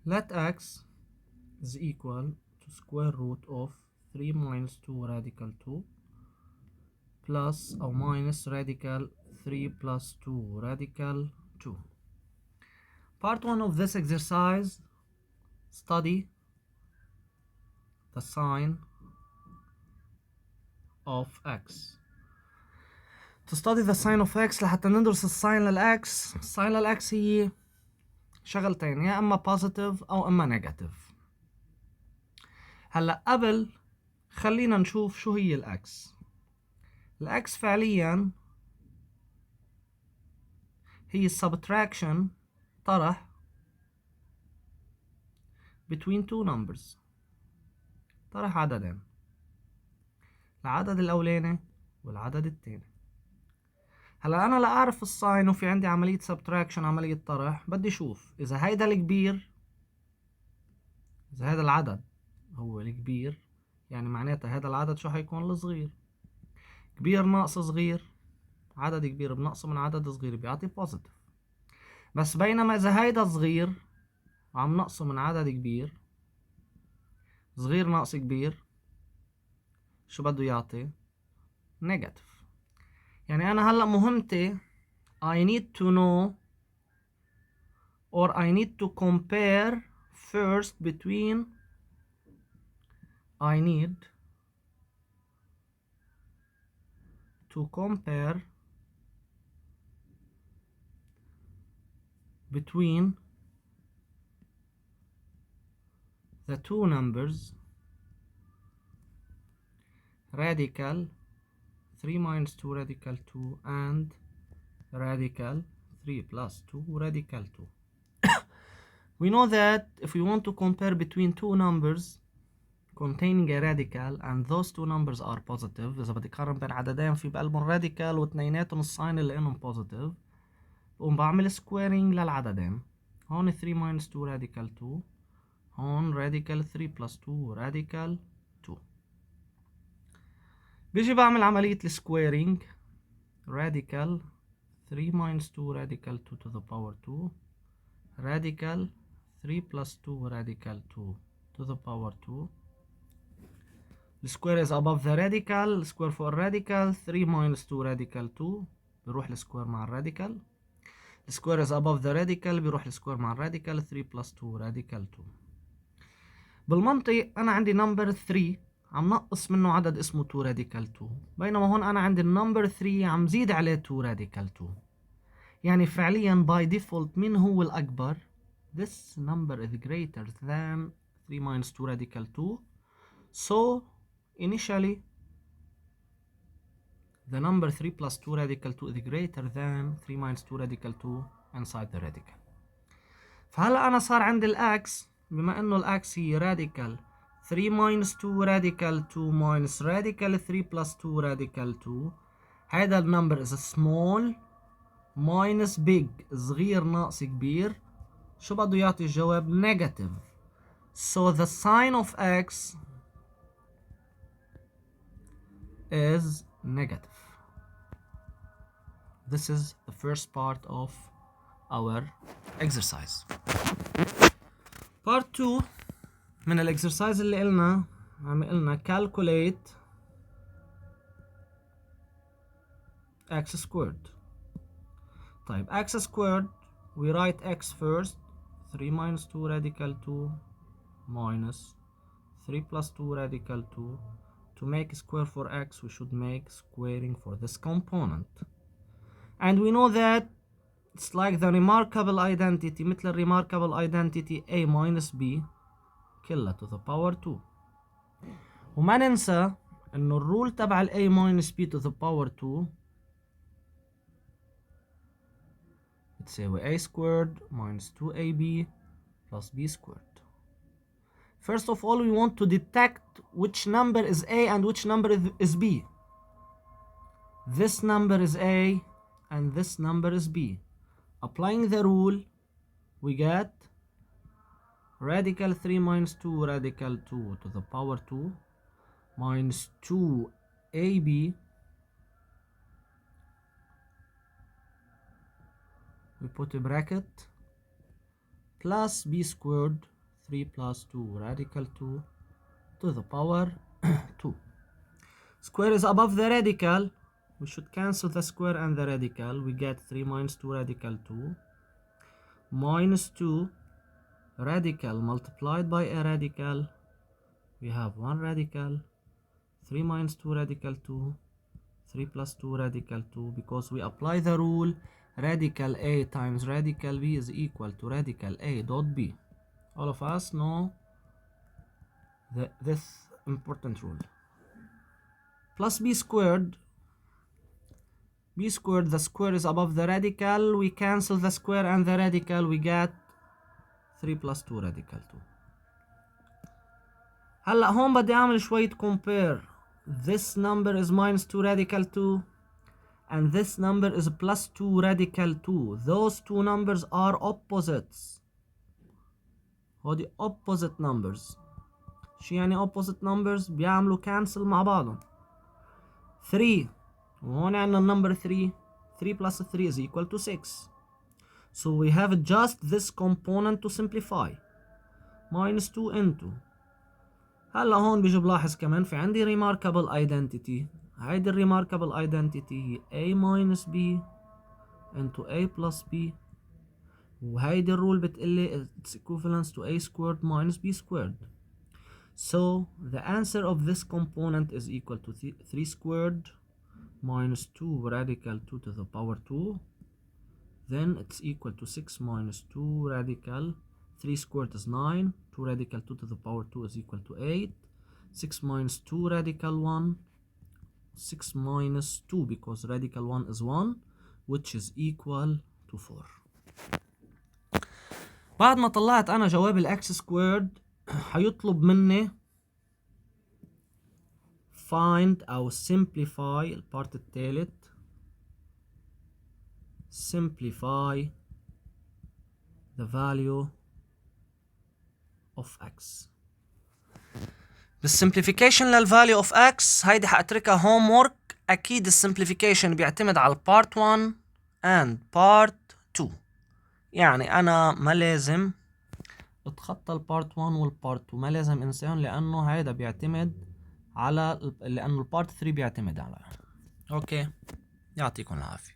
let x is equal to square root of 3 minus 2 radical 2 plus or minus radical 3 plus 2 radical 2. Part 1 of this exercise, study the sign of x. To study the sign of x لحتى ندرس الساين للx، الساين للx هي شغلتين، يا اما positive او اما negative. هلا قبل خلينا نشوف شو هي الاكس. الاكس فعليا هي subtraction، طرح between two numbers، طرح عددين، العدد الاولاني والعدد الثاني. هلا انا لاعرف الساين وفي عندي عمليه subtraction، عمليه طرح، بدي اشوف اذا هيدا الكبير، اذا هذا العدد هو الكبير، يعني معناتها هذا العدد شو حيكون؟ الصغير. كبير ناقص صغير، عدد كبير بنقصه من عدد صغير بيعطي بوزيتيف. بس بينما اذا هيدا صغير وعم نقصه من عدد كبير، صغير ناقص كبير شو بده يعطي؟ نيجاتيف. يعني انا هلا مهمتي I need to know or I need to compare first between I need to compare between the two numbers radical 3 minus 2 radical 2 and radical 3 plus 2 radical 2. We know that if we want to compare between two numbers containing a radical and those two numbers are positive، إذا بدي أقارن بين عددين في بقلبهم radical واثنيناتهم الساين اللي إنهم positive، بقوم بعمل squaring للعددين. هون 3 minus 2 radical 2، هون radical 3 plus 2 radical 2. بيجي بعمل عملية السكويرينج، radical 3 minus 2 radical 2 to the power 2 radical 3 plus 2 radical 2 to the power 2. The square is above the radical، square for radical 3 minus 2 radical 2 بيروح السكوير مع الراديكال. The square is above the radical بيروح السكوير مع الراديكال 3 plus 2 radical 2. بالمنطق أنا عندي number 3 عم نقص منه عدد اسمه 2 radical 2، بينما هون أنا عندي النمبر 3 عم زيد عليه 2 radical 2. يعني فعليا by default مين هو الأكبر؟ This number is greater than 3 minus 2 radical 2. So initially the number 3 plus 2 radical 2 is greater than 3 minus 2 radical 2 inside the radical. فهلا أنا صار عندي الأكس، بما إنه الأكس هي radical 3 minus 2 radical 2 minus radical 3 plus 2 radical 2، هذا النمبر is small minus big، صغير ناقص كبير، شو بده يعطي الجواب؟ negative. So the sign of x is negative. This is the first part of our exercise. Part 2 من الاكسرسايز اللي قلنا calculate x squared. طيب x squared we write x first، 3 minus 2 radical 2 minus 3 plus 2 radical 2. To make square for x we should make squaring for this component. And we know that it's like the remarkable identity، مثل remarkable identity a minus b كلها to the power 2. وما ننسى انه الرول تبع ال a minus b to the power 2 بتساوي a squared minus 2ab plus b squared. First of all we want to detect which number is a and which number is b. This number is a and this number is b. Applying the rule we get radical 3 minus 2 radical 2 to the power 2 minus 2ab we put a bracket plus b squared 3 plus 2 radical 2 to the power 2. Square is above the radical. We should cancel the square and the radical. We get 3 minus 2 radical 2 minus 2 radical multiplied by a radical. We have 1 radical. 3 minus 2 radical 2. 3 plus 2 radical 2, because we apply the rule radical A times radical B is equal to radical A dot B. All of us know this important rule. Plus B squared. B squared, the square is above the radical. We cancel the square and the radical. We get 3 plus 2 radical 2. هلا هون بدي أعمل شوية compare. This number is minus 2 radical 2 and this number is plus 2 radical 2. Those two numbers are opposites. هودي opposite numbers. شو يعني opposite numbers؟ بيعملوا cancel مع بعضهم. 3 وهون عندنا النمبر 3. 3 plus 3 is equal to 6. So we have just this component to simplify. Minus 2 into. هلا هون بيجي بلاحظ كمان في عندي remarkable identity. هيدي remarkable identity هي a minus b into a plus b. وهيدي الرول بتقلي it's equivalent to a squared minus b squared. So the answer of this component is equal to 3 squared minus 2 radical 2 to the power 2. Then it's equal to 6 minus 2 radical. 3 squared is 9. 2 radical 2 to the power 2 is equal to 8. 6 minus 2 radical 1. 6 minus 2 because radical 1 is 1, which is equal to 4. بعد ما طلعت أنا جواب الإكس سكويرد هيطلب مني find أو simplify البارت الثالث. simplify the value of x. بالsimplification للvalue of x هيدي حأتركها homework. أكيد الsimplification بيعتمد على part 1 and part 2. يعني أنا ما لازم اتخطى البارت 1 والبارت 2، ما لازم انساهم لأنه هيدا بيعتمد على لأنه البارت 3 بيعتمد على. أوكي، يعطيكم العافية.